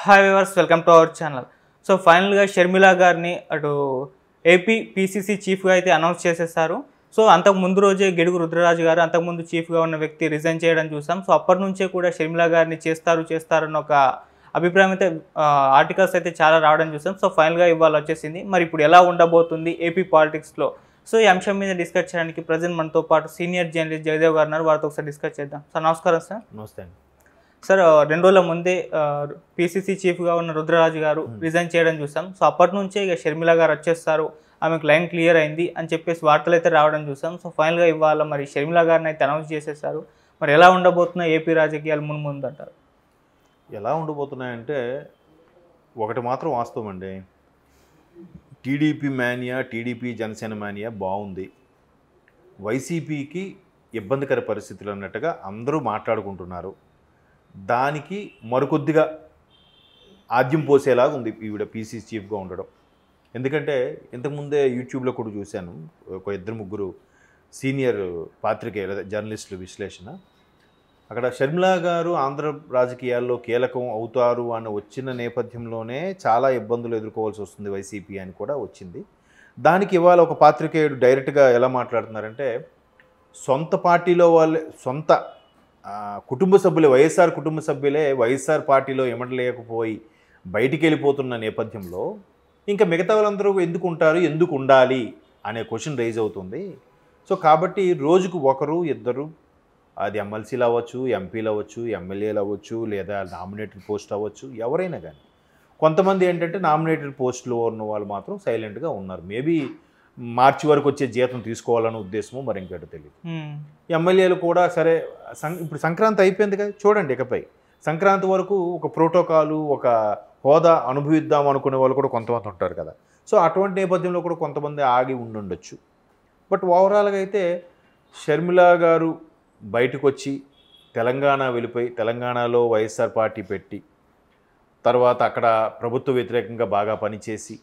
Hi viewers, welcome to our channel. So ఫైనల్గా షర్మిల గారిని అటు ఏపీ పీసీసీ చీఫ్గా అయితే అనౌన్స్ చేసేసారు. సో అంతకు ముందు రోజే గిడుగు రుద్రరాజు గారు, అంతకుముందు చీఫ్గా ఉన్న వ్యక్తి రిజైన్ చేయడం చూసాం. సో అప్పటి నుంచే కూడా షర్మిల గారిని చేస్తారన్న ఒక అభిప్రాయం అయితే ఆర్టికల్స్ అయితే చాలా రావడం చూసాం. సో ఫైనల్గా ఇవాళ వచ్చేసింది. మరి ఇప్పుడు ఎలా ఉండబోతుంది ఏపీ పాలిటిక్స్లో? సో ఈ అంశం మీద డిస్కస్ చేయడానికి ప్రజెంట్ మనతో పాటు సీనియర్ జర్నలిస్ట్ జయదేవ్ గారు ఉన్నారు. వారితో ఒకసారి డిస్కస్ చేద్దాం. సార్ నమస్కారం. సార్ నమస్తే అండి. సార్ 2 రోజుల ముందే పీసీసీ చీఫ్గా ఉన్న రుద్రరాజు గారు రిజైన్ చేయడం చూసాం. సో అప్పటి నుంచే ఇక షర్మిల గారు వచ్చేస్తారు, ఆమెకు లైన్ క్లియర్ అయింది అని చెప్పేసి వార్తలు అయితే రావడం చూసాం. సో ఫైనల్గా ఇవాళ మరి షర్మిల గారిని అయితే అనౌన్స్ చేసేసారు. మరి ఎలా ఉండబోతున్నాయి ఏపీ రాజకీయాలు ముందు అంటారు? ఎలా ఉండబోతున్నాయంటే ఒకటి మాత్రం వాస్తవం అండి. TDP mania, TDP Janasena mania బాగుంది. వైసీపీకి ఇబ్బందికర పరిస్థితులు అన్నట్టుగా అందరూ మాట్లాడుకుంటున్నారు. దానికి మరికొద్దిగా ఆద్యం పోసేలాగా ఉంది ఈవిడ పీసీసీ చీఫ్గా ఉండడం. ఎందుకంటే ఇంతకుముందే యూట్యూబ్లో కూడా చూశాను, ఒక 2-3 సీనియర్ పాత్రికేయుల జర్నలిస్టుల విశ్లేషణ. అక్కడ షర్మిల గారు ఆంధ్ర రాజకీయాల్లో కీలకం అవుతారు అని వచ్చిన నేపథ్యంలోనే చాలా ఇబ్బందులు ఎదుర్కోవాల్సి వస్తుంది వైసీపీ అని కూడా వచ్చింది. దానికి ఇవాళ ఒక పాత్రికేయుడు డైరెక్ట్గా ఎలా మాట్లాడుతున్నారంటే, సొంత పార్టీలో వాళ్ళే, సొంత కుటుంబ సభ్యులే, వైఎస్ఆర్ కుటుంబ సభ్యులే వైఎస్ఆర్ పార్టీలో ఎమడలేకపోయి బయటికి వెళ్ళిపోతున్న నేపథ్యంలో ఇంకా మిగతా వాళ్ళందరూ ఎందుకు ఉంటారు, ఎందుకు ఉండాలి అనే క్వశ్చన్ రైజ్ అవుతుంది. సో కాబట్టి రోజుకు ఒకరు ఇద్దరు, అది ఎమ్మెల్సీలు అవ్వచ్చు, ఎంపీలు అవ్వచ్చు, ఎమ్మెల్యేలు అవ్వచ్చు, లేదా నామినేటెడ్ పోస్ట్ అవ్వచ్చు, ఎవరైనా కానీ కొంతమంది ఏంటంటే నామినేటెడ్ పోస్టులో ఉన్న వాళ్ళు మాత్రం సైలెంట్గా ఉన్నారు. మేబీ మార్చి వరకు వచ్చే జీతం తీసుకోవాలనే ఉద్దేశమో మరి ఇంకేటో తెలియదు. ఎమ్మెల్యేలు కూడా సరే, ఇప్పుడు సంక్రాంతి అయిపోయింది కదా, చూడండి ఇకపై సంక్రాంతి వరకు ఒక ప్రోటోకాలు, ఒక హోదా అనుభవిద్దాం అనుకునే వాళ్ళు కూడా కొంతమంది ఉంటారు కదా. సో అటువంటి నేపథ్యంలో కూడా కొంతమంది ఆగి ఉండుండొచ్చు. బట్ ఓవరాల్గా అయితే షర్మిల గారు బయటకు వచ్చి తెలంగాణ వెళ్ళిపోయి తెలంగాణలో వైఎస్ఆర్ పార్టీ పెట్టి తర్వాత అక్కడ ప్రభుత్వ వ్యతిరేకంగా బాగా పనిచేసి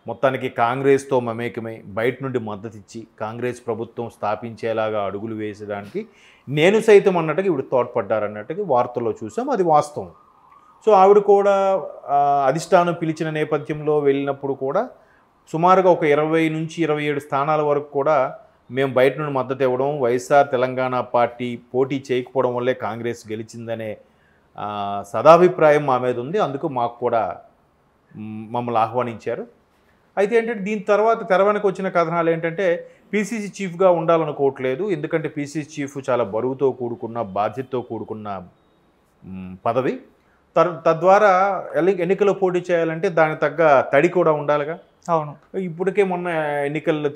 మొత్తానికి కాంగ్రెస్తో మమేకమై బయట నుండి మద్దతు ఇచ్చి కాంగ్రెస్ ప్రభుత్వం స్థాపించేలాగా అడుగులు వేసడానికి నేను సైతం అన్నట్టుగా ఇవిడ తోడ్పడ్డారన్నట్టుగా వార్తల్లో చూసాం. అది వాస్తవం. సో ఆవిడ కూడా అధిష్టానం పిలిచిన నేపథ్యంలో వెళ్ళినప్పుడు కూడా సుమారుగా ఒక 20 నుంచి 27 స్థానాల వరకు కూడా మేము బయట నుండి మద్దతు ఇవ్వడం, వైఎస్ఆర్ తెలంగాణ పార్టీ పోటీ చేయకపోవడం వల్లే కాంగ్రెస్ గెలిచిందనే సదాభిప్రాయం మా మీద ఉంది. అందుకు మాకు కూడా మమ్మల్ని ఆహ్వానించారు. అయితే ఏంటంటే దీని తర్వాత తెరవెనక వచ్చిన కథనాలు ఏంటంటే, పీసీసీ చీఫ్గా ఉండాలనుకోవట్లేదు, ఎందుకంటే పీసీసీ చీఫ్ చాలా బరువుతో కూడుకున్న, బాధ్యతతో కూడుకున్న పదవి. తద్వారా ఎన్నికల్లో పోటీ చేయాలంటే దానికి తగ్గ తడి కూడా ఉండాలిగా. అవును. ఇప్పటికే మొన్న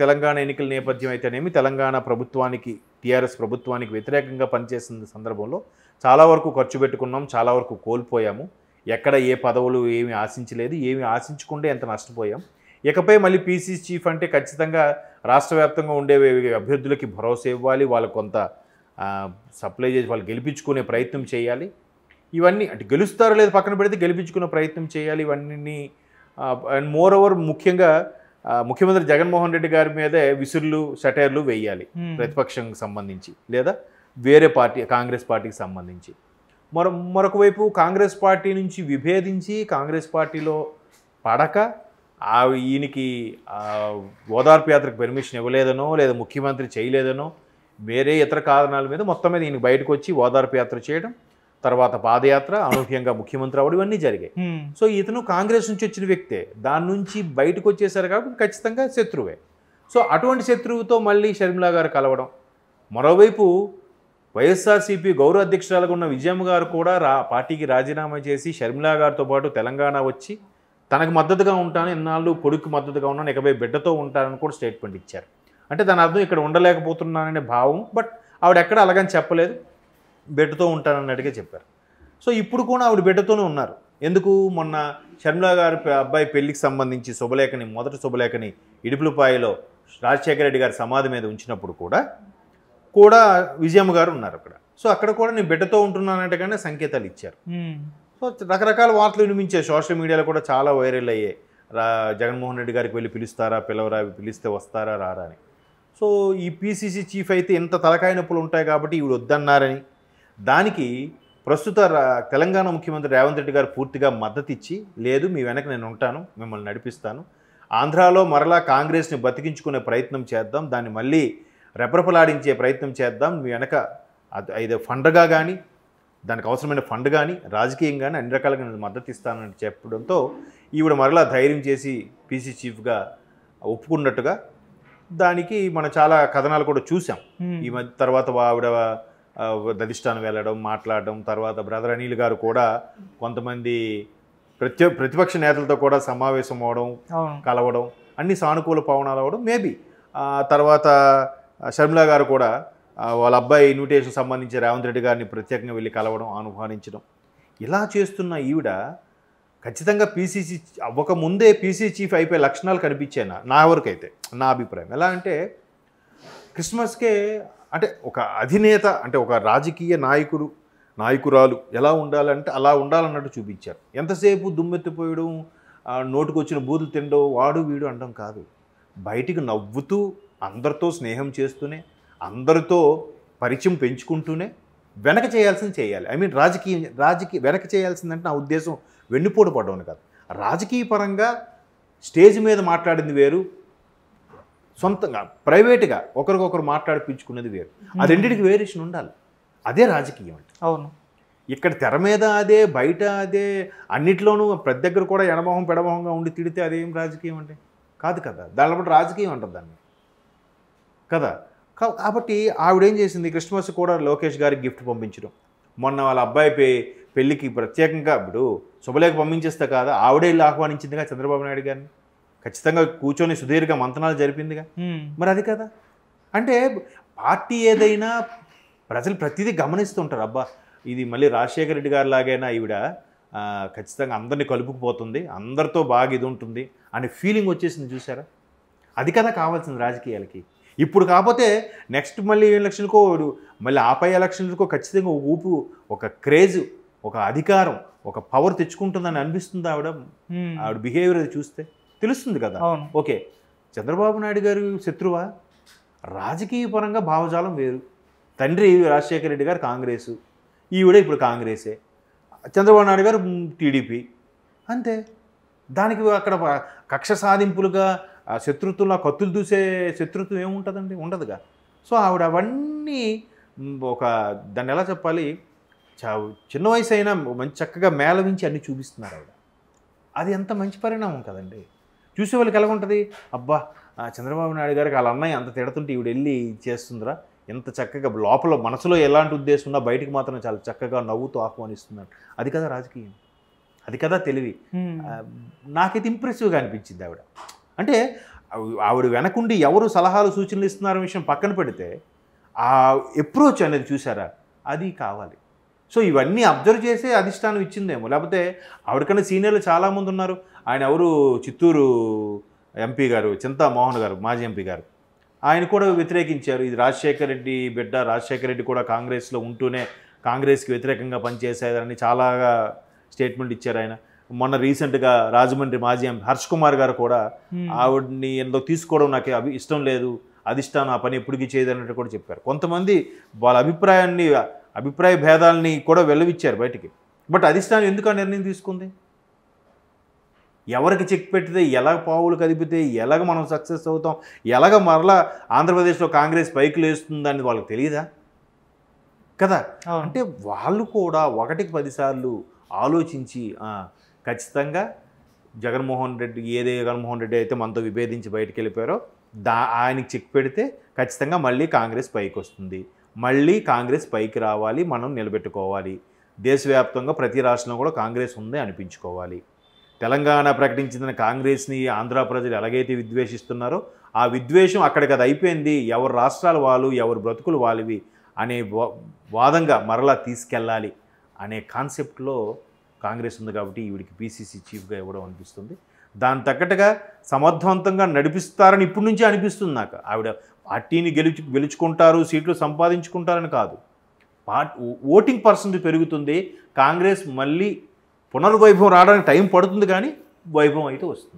తెలంగాణ ఎన్నికల నేపథ్యం అయితేనేమి, తెలంగాణ ప్రభుత్వానికి, టీఆర్ఎస్ ప్రభుత్వానికి వ్యతిరేకంగా పనిచేసిన సందర్భంలో చాలా వరకు ఖర్చు పెట్టుకున్నాం, చాలా వరకు కోల్పోయాము. ఎక్కడ ఏ పదవులు ఏమి ఆశించలేదు, ఏమి ఆశించుకుంటే ఎంత నష్టపోయాం. ఇకపై మళ్ళీ పీసీసీ చీఫ్ అంటే ఖచ్చితంగా రాష్ట్ర వ్యాప్తంగా ఉండే అభ్యర్థులకి భరోసా ఇవ్వాలి, వాళ్ళకు కొంత సప్లై చేసి వాళ్ళు గెలిపించుకునే ప్రయత్నం చేయాలి. ఇవన్నీ అంటే గెలుస్తారో లేదు పక్కన పెడితే గెలిపించుకునే ప్రయత్నం చేయాలి. ఇవన్నీ అండ్ మోర్ ఓవర్ ముఖ్యంగా ముఖ్యమంత్రి జగన్మోహన్ రెడ్డి గారి మీదే విసురులు, సెటైర్లు వేయాలి ప్రతిపక్షంకి సంబంధించి, లేదా వేరే పార్టీ కాంగ్రెస్ పార్టీకి సంబంధించి. మరొక వైపు కాంగ్రెస్ పార్టీ నుంచి విభేదించి కాంగ్రెస్ పార్టీలో పడక ఈయనకి ఓదార్పు యాత్రకు పర్మిషన్ ఇవ్వలేదనో, లేదా ముఖ్యమంత్రి చేయలేదనో, వేరే ఇతర కారణాల మీద మొత్తం మీద ఈయనకి బయటకు వచ్చి ఓదార్పు యాత్ర చేయడం, తర్వాత పాదయాత్ర, అనూహ్యంగా ముఖ్యమంత్రి అవ్వడం, ఇవన్నీ జరిగాయి. సో ఇతను కాంగ్రెస్ నుంచి వచ్చిన వ్యక్తే, దాని నుంచి బయటకు వచ్చేసారు కాబట్టి ఖచ్చితంగా శత్రువే. సో అటువంటి శత్రువుతో మళ్ళీ షర్మిల గారు కలవడం. మరోవైపు వైఎస్ఆర్సీపీ గౌరవ అధ్యక్షురాలుగా ఉన్న విజయమ్మ గారు కూడా పార్టీకి రాజీనామా చేసి షర్మిల గారితో పాటు తెలంగాణ వచ్చి తనకు మద్దతుగా ఉంటాను, ఎన్నాళ్ళు కొడుకు మద్దతుగా ఉన్నాను, ఇకపై బిడ్డతో ఉంటానని కూడా స్టేట్మెంట్ ఇచ్చారు. అంటే దాని అర్థం ఇక్కడ ఉండలేకపోతున్నాననే భావం. బట్ ఆవిడ ఎక్కడ అలాగని చెప్పలేదు, బిడ్డతో ఉంటానన్నట్టుగా చెప్పారు. సో ఇప్పుడు కూడా ఆవిడ బిడ్డతోనే ఉన్నారు. ఎందుకు, మొన్న షర్మిల గారి అబ్బాయి పెళ్లికి సంబంధించి మొదటి శుభలేఖని ఇడుపులపాయలో రాజశేఖర రెడ్డి గారి సమాధి మీద ఉంచినప్పుడు కూడా విజయమ్మ గారు ఉన్నారు అక్కడ. సో అక్కడ కూడా నేను బిడ్డతో ఉంటున్నానంటగానే సంకేతాలు ఇచ్చారు. సో రకరకాల వార్తలు వినిపించాయి, సోషల్ మీడియాలో కూడా చాలా వైరల్ అయ్యాయి. జగన్మోహన్ రెడ్డి గారికి వెళ్ళి పిలుస్తారా, పిలిస్తే వస్తారా, రారా అని. సో ఈ పీసీసీ చీఫ్ అయితే ఇంత తలకాయ నొప్పులు ఉంటాయి కాబట్టి ఈవిడ వద్దన్నారని, దానికి ప్రస్తుత తెలంగాణ ముఖ్యమంత్రి రేవంత్ రెడ్డి గారు పూర్తిగా మద్దతు ఇచ్చి, లేదు మీ వెనక నేను ఉంటాను, మిమ్మల్ని నడిపిస్తాను, ఆంధ్రాలో మరలా కాంగ్రెస్ని బతికించుకునే ప్రయత్నం చేద్దాం, దాన్ని మళ్ళీ రెపరెపలాడించే ప్రయత్నం చేద్దాం, మీ వెనక ఇది ఫండ్గా కానీ దానికి అవసరమైన ఫండ్ కానీ రాజకీయం కానీ అన్ని రకాలుగా నేను మద్దతు ఇస్తానని చెప్పడంతో ఈవిడ మరలా ధైర్యం చేసి పీసీ చీఫ్గా ఒప్పుకున్నట్టుగా దానికి మనం చాలా కథనాలు కూడా చూసాం. ఈ మధ్య తర్వాత ఆవిడ అధిష్టానం వెళ్ళడం, మాట్లాడడం, తర్వాత బ్రదర్ అనిల్ గారు కూడా కొంతమంది ప్రతిపక్ష నేతలతో కూడా సమావేశం అవడం, కలవడం, అన్ని సానుకూల పవనాలు అవ్వడం. మేబీ తర్వాత షర్మిల గారు కూడా వాళ్ళ అబ్బాయి ఇన్విటేషన్ సంబంధించి రేవంత్ రెడ్డి గారిని ప్రత్యేకంగా వెళ్ళి కలవడం, ఆహ్వానించడం, ఇలా చేస్తున్న ఈవిడ ఖచ్చితంగా పీసీసీ అవ్వకముందే పీసీ చీఫ్ అయిపోయే లక్షణాలు కనిపించాయి నా వరకైతే, నా అభిప్రాయం. ఎలా అంటే క్రిస్మస్కే అంటే ఒక అధినేత అంటే ఒక రాజకీయ నాయకురాలు ఎలా ఉండాలంటే అలా ఉండాలన్నట్టు చూపించారు. ఎంతసేపు దుమ్మెత్తిపోయడం, నోటుకు వచ్చిన బూతులు తినడం, వాడు వీడు అనడం కాదు, బయటికి నవ్వుతూ అందరితో స్నేహం చేస్తూనే అందరితో పరిచయం పెంచుకుంటూనే వెనక చేయాల్సింది చేయాలి. ఐ మీన్ రాజకీయ వెనక చేయాల్సిందంటే నా ఉద్దేశం వెన్నుపోటు పడడం కాదు, రాజకీయ పరంగా స్టేజ్ మీద మాట్లాడింది వేరు, సొంతంగా ప్రైవేట్గా ఒకరికొకరు మాట్లాడిపించుకునేది వేరు. ఆ రెండింటికి వేరియేషన్ ఉండాలి. అదే రాజకీయం అంటే. అవును, ఇక్కడ తెర మీద అదే, బయట అదే, అన్నిట్లోనూ ప్రతి దగ్గర కూడా ఎడమొహం పెడమొహంగా ఉండి తిడితే అదేం రాజకీయం అంటే కాదు కదా. దానిలో బట్టి రాజకీయం అంటారు దాన్ని కదా. కాబట్టి ఆవిడేం చేసింది, క్రిస్మస్ కూడా లోకేష్ గారికి గిఫ్ట్ పంపించడం, మొన్న వాళ్ళ అబ్బాయి పెళ్ళికి ప్రత్యేకంగా ఇప్పుడు శుభలేఖ పంపించేస్తే కాదా, ఆవిడే వెళ్ళి ఆహ్వానించిందిగా చంద్రబాబు నాయుడు గారిని, ఖచ్చితంగా కూర్చొని సుదీర్ఘ మంతనాలు జరిపిందిగా. మరి అది కదా అంటే పార్టీ ఏదైనా ప్రజలు ప్రతిదీ గమనిస్తుంటారు. అబ్బా ఇది మళ్ళీ రాజశేఖర రెడ్డి గారి లాగైనా ఈవిడ ఖచ్చితంగా అందరినీ కలుపుకుపోతుంది, అందరితో బాగా ఇది ఉంటుంది అనే ఫీలింగ్ వచ్చేసింది చూసారా. అది కదా కావాల్సింది రాజకీయాలకి. ఇప్పుడు కాకపోతే నెక్స్ట్ మళ్ళీ ఎలక్షన్కో, మళ్ళీ ఆపై ఎలక్షన్లకో ఖచ్చితంగా ఒక ఊపు, ఒక క్రేజ్, ఒక అధికారం, ఒక పవర్ తెచ్చుకుంటుందని అనిపిస్తుంది ఆవిడ బిహేవియర్ చూస్తే తెలుస్తుంది కదా. ఓకే, చంద్రబాబు నాయుడు గారు శత్రువా? రాజకీయ పరంగా భావజాలం వేరు. తండ్రి రాజశేఖర రెడ్డి గారు కాంగ్రెసు, ఈవిడ ఇప్పుడు కాంగ్రెసే, చంద్రబాబు నాయుడు గారు టీడీపీ, అంతే. దానికి అక్కడ కక్ష సాధింపులుగా శత్రుత్వంలో కత్తులు దూసే శత్రుత్వం ఏముంటుందండి? ఉండదుగా. సో ఆవిడ అవన్నీ దాన్ని ఎలా చెప్పాలి, చిన్న వయసు అయినా మంచి చక్కగా మేళవించి అన్నీ చూపిస్తున్నారు ఆవిడ. అది ఎంత మంచి పరిణామం కదండి. చూసే వాళ్ళకి ఎలా ఉంటుంది, అబ్బా చంద్రబాబు నాయుడు గారికి వాళ్ళ అన్నయ్య అంత తిడుతుంటే ఈవిడ వెళ్ళి చేస్తుందిరా, ఎంత చక్కగా లోపల మనసులో ఎలాంటి ఉద్దేశం ఉన్నా బయటికి మాత్రం చాలా చక్కగా నవ్వుతూ ఆహ్వానిస్తున్నారు. అది కదా రాజకీయం, అది కదా తెలివి. నాకైతే ఇంప్రెసివ్గా అనిపించింది ఆవిడ. అంటే ఆవిడ వెనకుండి ఎవరు సలహాలు సూచనలు ఇస్తున్నారనే విషయం పక్కన పెడితే ఆ అప్రోచ్ అనేది చూసారా, అది కావాలి. సో ఇవన్నీ అబ్జర్వ్ చేసే అధిష్టానం ఇచ్చిందేమో, లేకపోతే ఆవిడకన్నా సీనియర్లు చాలామంది ఉన్నారు. ఆయన ఎవరు, చిత్తూరు ఎంపీ గారు చింతా మోహన్ గారు, మాజీ ఎంపీ గారు, ఆయన కూడా వ్యతిరేకించారు. ఇది రాజశేఖర రెడ్డి బిడ్డ, రాజశేఖర రెడ్డి కూడా కాంగ్రెస్లో ఉంటూనే కాంగ్రెస్కి వ్యతిరేకంగా పనిచేసేదని చాలా స్టేట్మెంట్ ఇచ్చారు ఆయన. మొన్న రీసెంట్గా రాజమండ్రి మాజీ ఎంపీ హర్ష్ కుమార్ గారు కూడా ఆవిడ్ని ఎందులో తీసుకోవడం నాకు ఇష్టం లేదు, అధిష్టానం ఆ పని ఎప్పటికీ చేయదన్నట్టు కూడా చెప్పారు. కొంతమంది వాళ్ళ అభిప్రాయ భేదాలని కూడా వెల్లవిచ్చారు బయటికి. బట్ అధిష్టానం ఎందుకు ఆ నిర్ణయం తీసుకుంది? ఎవరికి చెక్ పెట్టితే, ఎలాగ పావులు కదిపితే ఎలాగ మనం సక్సెస్ అవుతాం, ఎలాగ మరలా ఆంధ్రప్రదేశ్లో కాంగ్రెస్ పైకి లేస్తుందని వాళ్ళకి తెలియదా కదా. అంటే వాళ్ళు కూడా 1కి 10 సార్లు ఆలోచించి ఖచ్చితంగా జగన్మోహన్ రెడ్డి అయితే మనతో విభేదించి బయటికి వెళ్ళిపోయారో ఆయనకి చెక్ పెడితే ఖచ్చితంగా మళ్ళీ కాంగ్రెస్ పైకి వస్తుంది, మళ్ళీ కాంగ్రెస్ పైకి రావాలి, మనం నిలబెట్టుకోవాలి, దేశవ్యాప్తంగా ప్రతి రాష్ట్రంలో కూడా కాంగ్రెస్ ఉంది అనిపించుకోవాలి. తెలంగాణ ప్రకటించిన కాంగ్రెస్ని ఆంధ్ర ప్రజలు ఎలాగైతే విద్వేషిస్తున్నారో ఆ విద్వేషం అక్కడికి అది అయిపోయింది, ఎవరి రాష్ట్రాలు వాళ్ళు, ఎవరి బ్రతుకులు వాళ్ళవి అనే వాదంగా మరలా తీసుకెళ్ళాలి అనే కాన్సెప్ట్లో కాంగ్రెస్ ఉంది. కాబట్టి ఈవిడికి పీసీసీ చీఫ్గా ఇవ్వడం అనిపిస్తుంది. దాని తగ్గట్టుగా సమర్థవంతంగా నడిపిస్తారని ఇప్పటి నుంచే అనిపిస్తుంది నాకు. ఆవిడ పార్టీని గెలుచుకుంటారు, సీట్లు సంపాదించుకుంటారని కాదు, ఓటింగ్ పర్సెంట్ పెరుగుతుంది, కాంగ్రెస్ మళ్ళీ పునర్వైభవం రావడానికి టైం పడుతుంది, కానీ వైభవం అయితే వస్తుంది.